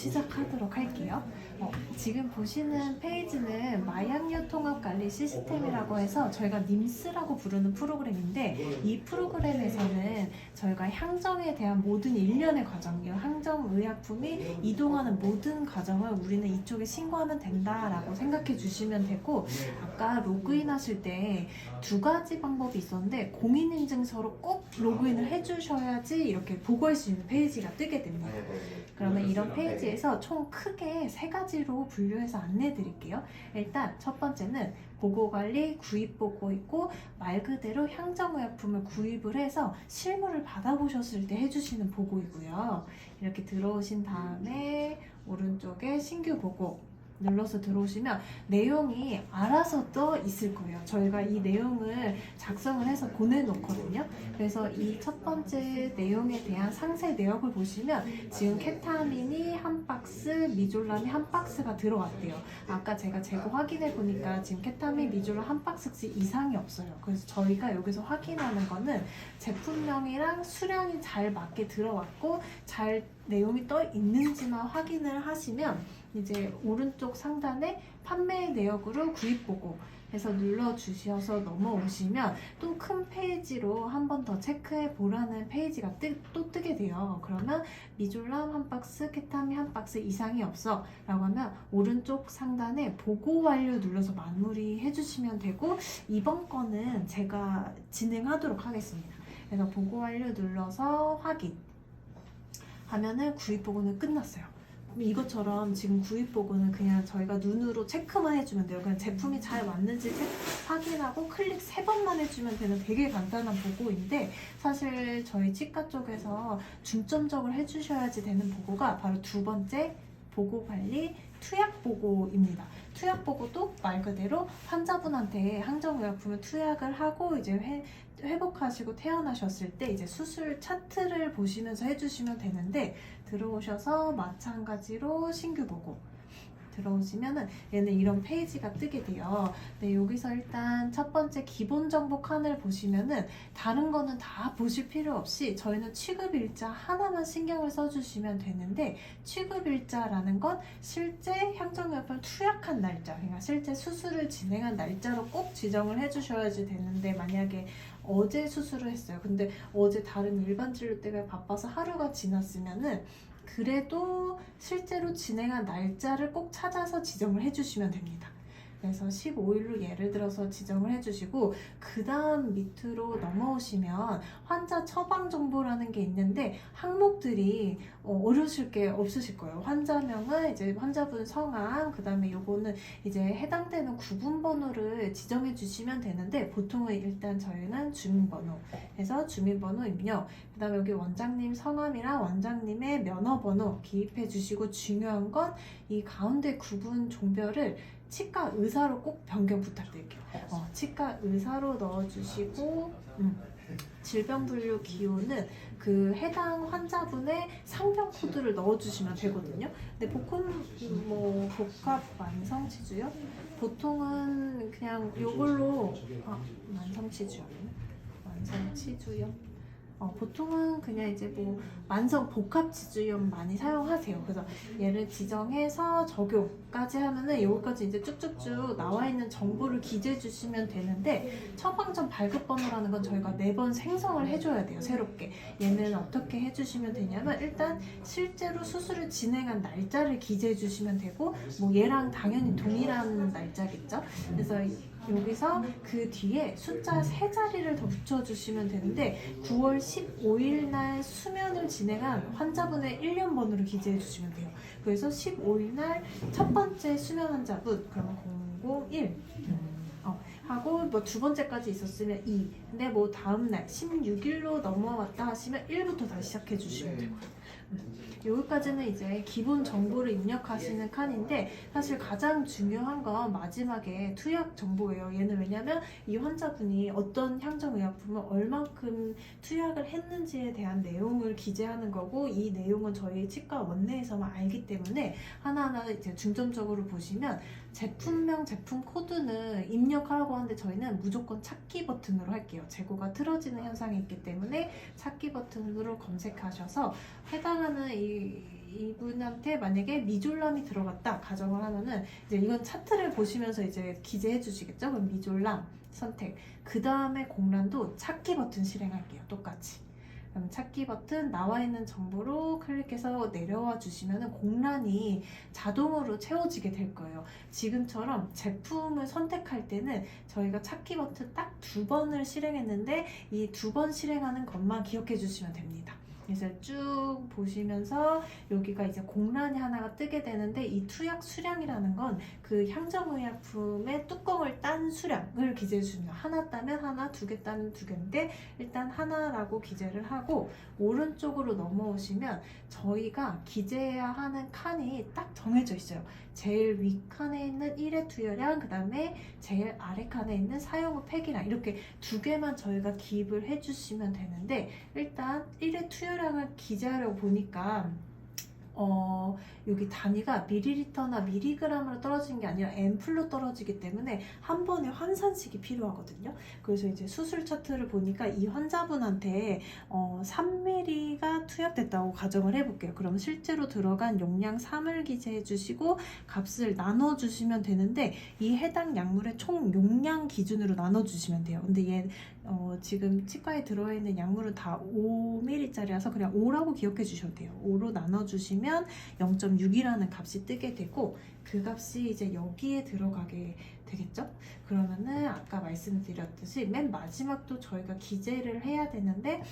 시작하도록 할게요. 지금 보시는 페이지는 마약류 통합 관리 시스템이라고 해서 저희가 님스라고 부르는 프로그램인데, 이 프로그램에서는 저희가 향정에 대한 모든 일련의 과정이요, 향정 의약품이 이동하는 모든 과정을 우리는 이쪽에 신고하면 된다라고 생각해 주시면 되고, 아까 로그인 하실 때 두 가지 방법이 있었는데, 공인인증서로 꼭 로그인을 해주셔야지 이렇게 보고할 수 있는 페이지가 뜨게 됩니다. 그러면 이런 페이지에서 총 크게 세 가지로 분류해서 안내해 드릴게요. 일단 첫 번째는 보고관리 구입보고 있고, 말 그대로 향정의약품을 구입을 해서 실물을 받아보셨을 때 해주시는 보고이고요. 이렇게 들어오신 다음에 오른쪽에 신규 보고 눌러서 들어오시면 내용이 알아서 떠 있을 거예요. 저희가 이 내용을 작성을 해서 보내놓거든요. 그래서 이 첫 번째 내용에 대한 상세 내역을 보시면 지금 케타민이 한 박스, 미졸람이 한 박스가 들어왔대요. 아까 제가 재고 확인해 보니까 지금 케타민, 미졸람 한 박스씩 이상이 없어요. 그래서 저희가 여기서 확인하는 거는 제품명이랑 수량이 잘 맞게 들어왔고 잘 내용이 떠 있는지만 확인을 하시면, 이제 오른쪽 상단에 판매 내역으로 구입 보고 해서 눌러주셔서 넘어오시면 또 큰 페이지로 한 번 더 체크해 보라는 페이지가 또 뜨게 돼요. 그러면 미졸람 한 박스, 케타민 한 박스 이상이 없어 라고 하면 오른쪽 상단에 보고 완료 눌러서 마무리 해주시면 되고, 이번 거는 제가 진행하도록 하겠습니다. 그래서 보고 완료 눌러서 확인 하면은 구입 보고는 끝났어요. 이것처럼 지금 구입 보고는 그냥 저희가 눈으로 체크만 해주면 돼요. 그냥 제품이 잘 왔는지 확인하고 클릭 3번만 해주면 되는 되게 간단한 보고인데, 사실 저희 치과 쪽에서 중점적으로 해주셔야지 되는 보고가 바로 두 번째 보고 관리 투약 보고입니다. 투약 보고도 말 그대로 환자분한테 항정의약품을 투약을 하고 이제 회복하시고 퇴원하셨을 때 이제 수술 차트를 보시면서 해주시면 되는데, 들어오셔서 마찬가지로 신규 보고 들어오시면은 얘는 이런 페이지가 뜨게 돼요. 네, 여기서 일단 첫 번째 기본 정보 칸을 보시면은 다른 거는 다 보실 필요 없이 저희는 취급일자 하나만 신경을 써주시면 되는데, 취급일자라는 건 실제 향정의약품을 투약한 날짜, 그러니까 실제 수술을 진행한 날짜로 꼭 지정을 해주셔야지 되는데, 만약에 어제 수술을 했어요. 근데 어제 다른 일반 진료 때문에 바빠서 하루가 지났으면은 그래도 실제로 진행한 날짜를 꼭 찾아서 지정을 해주시면 됩니다. 그래서 15일로 예를 들어서 지정을 해주시고, 그 다음 밑으로 넘어오시면 환자 처방 정보라는 게 있는데 항목들이 어려우실 게 없으실 거예요. 환자명은 이제 환자분 성함, 그 다음에 요거는 이제 해당되는 구분번호를 지정해 주시면 되는데, 보통은 일단 저희는 주민번호 해서 주민번호 입력, 그 다음에 여기 원장님 성함이랑 원장님의 면허번호 기입해 주시고, 중요한 건 이 가운데 구분 종별을 치과 의사로 꼭 변경 부탁드릴게요. 치과 의사로 넣어주시고, 질병분류 기호는 그 해당 환자분의 상병 코드를 넣어주시면 되거든요. 근데 복합 만성치주요? 보통은 그냥 요걸로 만성치주요. 보통은 그냥 이제 만성 복합치주염 많이 사용하세요. 그래서 얘를 지정해서 적용까지 하면은 여기까지 이제 쭉쭉쭉 나와 있는 정보를 기재해 주시면 되는데, 처방전 발급번호라는 건 저희가 매번 생성을 해줘야 돼요, 새롭게. 얘는 어떻게 해주시면 되냐면, 일단 실제로 수술을 진행한 날짜를 기재해 주시면 되고, 얘랑 당연히 동일한 날짜겠죠. 그래서 여기서 그 뒤에 숫자 3자리를 더 붙여주시면 되는데, 9월 15일 날 수면을 진행한 환자분의 1년 번호를 기재해 주시면 돼요. 그래서 15일 날 첫 번째 수면 환자분, 그러면 001 하고 두 번째까지 있었으면 2, 근데 다음날 16일로 넘어왔다 하시면 1부터 다시 시작해 주시면 되고요. 여기까지는 이제 기본 정보를 입력하시는 칸인데, 사실 가장 중요한 건 마지막에 투약 정보예요. 얘는 왜냐면 이 환자분이 어떤 향정의약품을 얼만큼 투약을 했는지에 대한 내용을 기재하는 거고, 이 내용은 저희 치과 원내에서만 알기 때문에 하나하나 이제 중점적으로 보시면, 제품명, 제품 코드는 입력하라고 하는데 저희는 무조건 찾기 버튼으로 할게요. 재고가 틀어지는 현상이 있기 때문에 찾기 버튼으로 검색하셔서 해당하는 이 이분한테 만약에 미졸람이 들어갔다 가정을 하면은 이제 이건 차트를 보시면서 이제 기재해 주시겠죠? 그럼 미졸람 선택. 그 다음에 공란도 찾기 버튼 실행할게요. 똑같이. 그럼 찾기 버튼 나와 있는 정보로 클릭해서 내려와 주시면 공란이 자동으로 채워지게 될 거예요. 지금처럼 제품을 선택할 때는 저희가 찾기 버튼 딱 2번을 실행했는데 이 2번 실행하는 것만 기억해 주시면 됩니다. 그래서 쭉 보시면서 여기가 이제 공란이 하나가 뜨게 되는데 이 투약 수량이라는 건 그 향정의약품의 뚜껑을 딴 수량을 기재해 주십니다. 하나 따면 하나, 2개 따면 2개인데 일단 하나라고 기재를 하고 오른쪽으로 넘어오시면 저희가 기재해야 하는 칸이 딱 정해져 있어요. 제일 위 칸에 있는 1회 투여량, 그 다음에 제일 아래 칸에 있는 사용 후 폐기량 이렇게 2개만 저희가 기입을 해주시면 되는데 일단 1회 투여량을 기재하려고 보니까 여기 단위가 밀리리터나 밀리그램으로 떨어지는 게 아니라 앰플로 떨어지기 때문에 한 번에 환산식이 필요하거든요. 그래서 이제 수술 차트를 보니까 이 환자분한테 3ml가 투약됐다고 가정을 해볼게요. 그럼 실제로 들어간 용량 3을 기재해 주시고 값을 나눠 주시면 되는데 이 해당 약물의 총 용량 기준으로 나눠 주시면 돼요. 근데 얘 지금 치과에 들어있는 약물은 다 5ml짜리라서 그냥 5라고 기억해 주셔도 돼요. 5로 나눠주시면 0.6이라는 값이 뜨게 되고 그 값이 이제 여기에 들어가게 되겠죠? 그러면은 아까 말씀드렸듯이 맨 마지막도 저희가 기재를 해야 되는데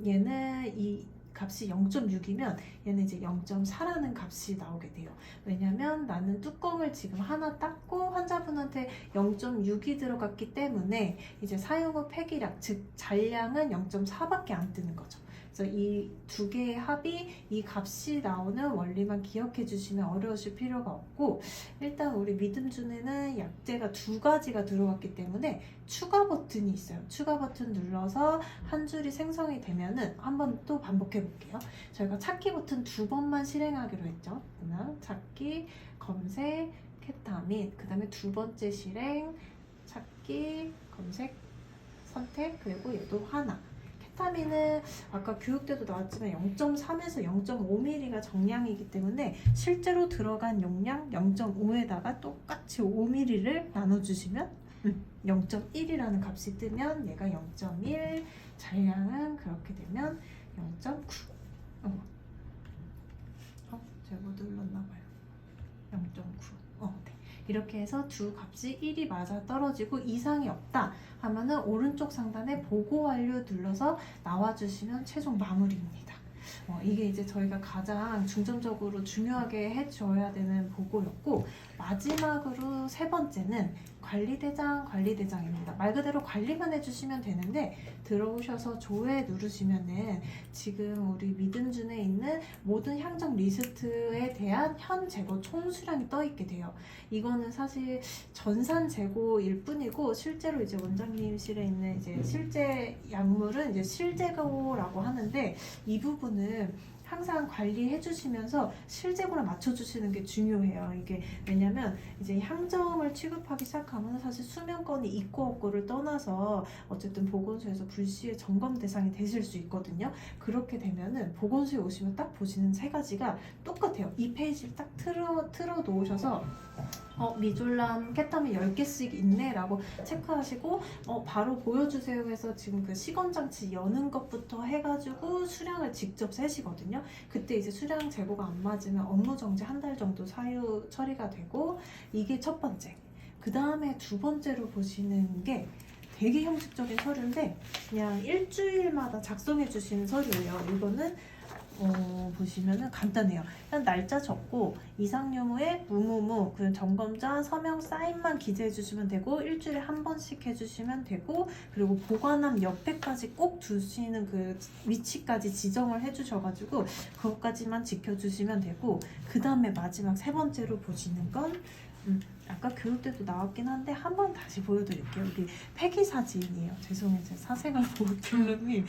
얘는 이 값이 0.6이면 얘는 이제 0.4라는 값이 나오게 돼요. 왜냐면 나는 뚜껑을 지금 하나 땄고 환자분한테 0.6이 들어갔기 때문에 이제 사용 후 폐기량, 즉 잔량은 0.4밖에 안 뜨는 거죠. 그래서 이 2개의 합이 이 값이 나오는 원리만 기억해 주시면 어려우실 필요가 없고 일단 우리 믿음준에는 약재가 2가지가 들어갔기 때문에 추가 버튼이 있어요. 추가 버튼 눌러서 한 줄이 생성이 되면은 한번 또 반복해 볼게요. 저희가 찾기 버튼 2번만 실행하기로 했죠. 그냥 찾기, 검색, 케타민, 그 다음에 2번째 실행, 찾기, 검색, 선택, 그리고 얘도 하나. 케타민은 아까 교육 때도 나왔지만 0.3에서 0.5ml가 정량이기 때문에 실제로 들어간 용량 0.5에다가 똑같이 5ml를 나눠주시면 0.1이라는 값이 뜨면 얘가 0.1, 잔량은 그렇게 되면 0.9. 제가 뭐 눌렀나봐요. 0.9. 네. 이렇게 해서 두 값이 1이 맞아 떨어지고 이상이 없다 하면은 오른쪽 상단에 보고 완료 눌러서 나와주시면 최종 마무리입니다. 이게 이제 저희가 가장 중점적으로 중요하게 해줘야 되는 보고였고 마지막으로 3번째는 관리대장입니다. 말 그대로 관리만 해주시면 되는데 들어오셔서 조회 누르시면은 지금 우리 믿음준에 있는 모든 향정 리스트에 대한 현 재고 총수량이 떠 있게 돼요. 이거는 사실 전산 재고일 뿐이고 실제로 이제 원장님실에 있는 이제 실제 약물은 이제 실재고라고 하는데 이 부분은 항상 관리해 주시면서 실재고랑 맞춰주시는 게 중요해요. 이게 왜냐면 이제 향정을 취급하기 시작하면 사실 수면권이 있고 없고를 떠나서 어쨌든 보건소에서 불시에 점검 대상이 되실 수 있거든요. 그렇게 되면은 보건소에 오시면 딱 보시는 3가지가 똑같아요. 이 페이지를 딱 틀어 놓으셔서 미졸람 케타민 10개씩 있네 라고 체크하시고 바로 보여주세요 해서 지금 그 시건장치 여는 것부터 해가지고 수량을 직접 세시거든요. 그때 이제 수량 재고가 안 맞으면 업무 정지 1달 정도 사유 처리가 되고 이게 첫 번째. 그 다음에 2번째로 보시는 게 되게 형식적인 서류인데 그냥 일주일마다 작성해 주시는 서류예요. 이거는 보시면은 간단해요. 그냥 날짜 적고 이상 유무에 무무무 그 점검자 서명 사인만 기재해 주시면 되고 일주일에 한 번씩 해주시면 되고 그리고 보관함 옆에까지 꼭 두시는 그 위치까지 지정을 해주셔가지고 그것까지만 지켜주시면 되고 그 다음에 마지막 3번째로 보시는 건 아까 교육 때도 나왔긴 한데 한 번 다시 보여드릴게요. 여기 폐기 사진이에요. 죄송해요. 제 사생활 보호 필름이